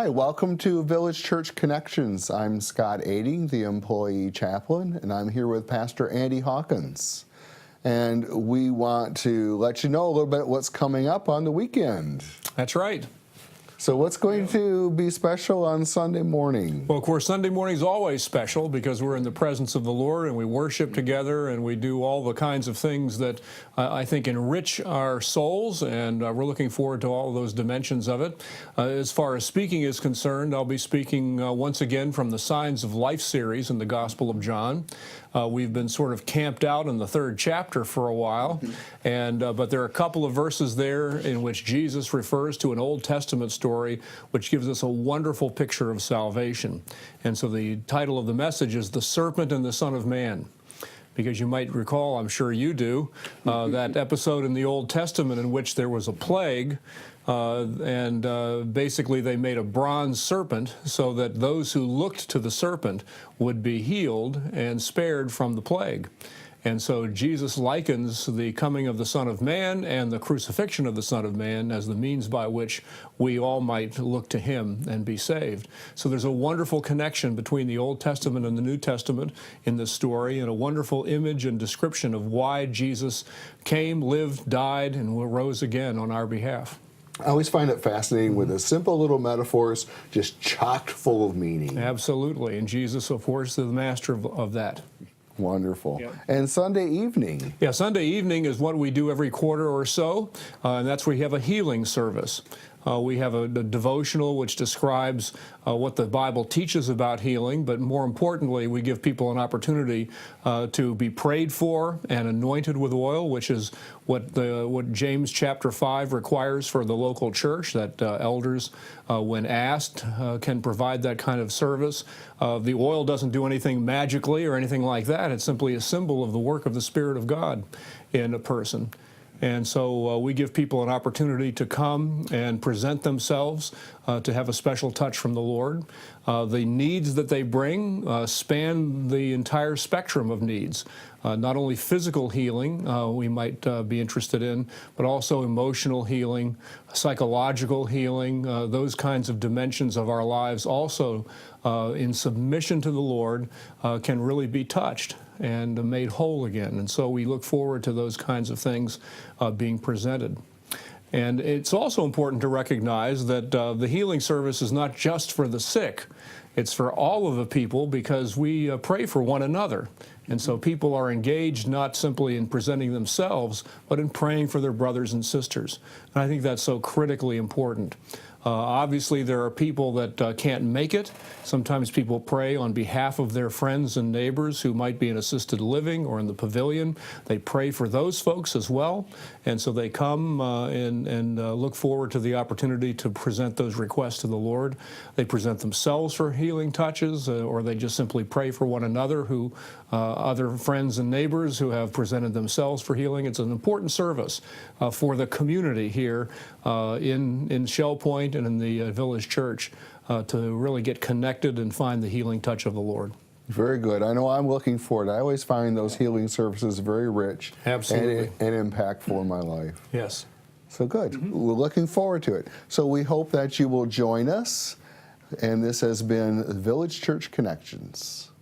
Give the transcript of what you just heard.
Hi, welcome to Village Church Connections. I'm Scott Ading, the employee chaplain, and I'm here with Pastor Andy Hawkins. And we want to let you know a little bit what's coming up on the weekend. That's right. So what's going to be special on Sunday morning? Well, of course, Sunday morning is always special because we're in the presence of the Lord and we worship together and we do all the kinds of things that I think enrich our souls, and we're looking forward to all of those dimensions of it. As far as speaking is concerned, I'll be speaking once again from the Signs of Life series in the Gospel of John. We've been sort of camped out in the third chapter for a while, and but there are a couple of verses there in which Jesus refers to an Old Testament story which gives us a wonderful picture of salvation. And so the title of the message is The Serpent and the Son of Man. Because you might recall, I'm sure you do, that episode in the Old Testament in which there was a plague, and basically they made a bronze serpent so that those who looked to the serpent would be healed and spared from the plague. And so Jesus likens the coming of the Son of Man and the crucifixion of the Son of Man as the means by which we all might look to him and be saved. So there's a wonderful connection between the Old Testament and the New Testament in this story, and a wonderful image and description of why Jesus came, lived, died, and rose again on our behalf. I always find it fascinating with the simple little metaphors just chock full of meaning. Absolutely, and Jesus, of course, is the master of that. Wonderful. Yep. And Sunday evening? Yeah, Sunday evening is what we do every quarter or so, and that's where we have a healing service. We have a devotional which describes what the Bible teaches about healing, but more importantly, we give people an opportunity to be prayed for and anointed with oil, which is what James chapter 5 requires for the local church, that elders, when asked, can provide that kind of service. The oil doesn't do anything magically or anything like that. It's simply a symbol of the work of the Spirit of God in a person. And so we give people an opportunity to come and present themselves, to have a special touch from the Lord. The needs that they bring span the entire spectrum of needs. Not only physical healing we might be interested in, but also emotional healing, psychological healing, those kinds of dimensions of our lives also in submission to the Lord can really be touched and made whole again. And so we look forward to those kinds of things being presented. And it's also important to recognize that the healing service is not just for the sick. It's for all of the people, because we pray for one another. And so people are engaged not simply in presenting themselves, but in praying for their brothers and sisters. And I think that's so critically important. Obviously, there are people that can't make it. Sometimes people pray on behalf of their friends and neighbors who might be in assisted living or in the pavilion. They pray for those folks as well. And so they come and look forward to the opportunity to present those requests to the Lord. They present themselves for healing touches, or they just simply pray for one another, who other friends and neighbors who have presented themselves for healing. It's an important service for the community here in Shell Point and in the Village Church to really get connected and find the healing touch of the Lord. Very good. I know I'm looking forward. I always find those healing services very rich. Absolutely. And impactful in my life. Yes. So good. We're looking forward to it. So we hope that you will join us. And this has been Village Church Connections.